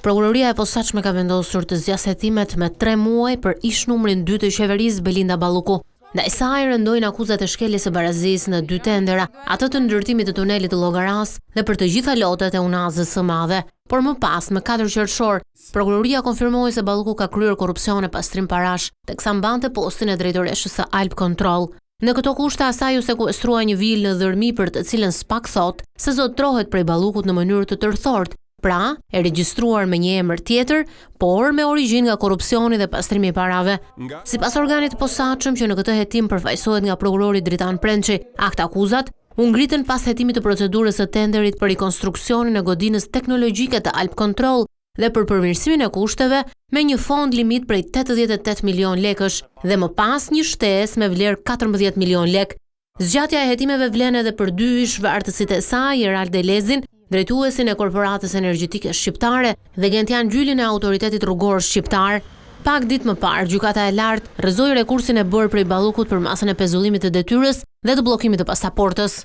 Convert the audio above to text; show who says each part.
Speaker 1: Prokuroria e posaçme ka vendosur të zgjasë hetimet me 3 muaj për ish numrin 2 të qeverisë Belinda Balluku. Ndaj saj rëndojnë akuzat e shkeljes së barazisë në 2 tendera, atë të ndërtimit të tunelit të Llogaras dhe për të gjitha lotet e Unazës së Madhe. Por më pas, më 4 qershor, prokuroria konfirmoi se Balluku ka kryer korrupsion e pastrim parash, teksa mbante postin e drejtoreshës së Alp Control. Në këto kushte asaj u sekuestrua një vilë në Dhërmi për të cilën SPAK thot se zotrohet prej Ballukut në mënyrë të tërthort. Pra, e regjistruar me një emër tjetër, por me origjinë nga korrupsioni dhe pastrimi i parave. Sipas organit të posaçëm që në këtë hetim përfaqësohet nga prokurori Dritan Prençi, akt akuzat u ngritën pas hetimit të procedurës së tenderit për rikonstruksionin e godinës teknologjike të Alp Control dhe për përmirësimin e kushteve me një fond limit prej 88 milion lekësh dhe më pas një shtesë me vlerë 14 milion lek. Zgjatja e hetimeve vlen edhe për 2 ish-vartësit e saj, Gerald Delezin, drejtuesin e Korporatës Energjetike Shqiptare dhe Gentian Gjylin e Autoritetit Rrugor Shqiptar. Pak ditë më parë, gjykata e lartë rrëzoi rekursin e bërë prej Ballukut për masën e pezullimit të detyrës dhe të bllokimit të pasaportës.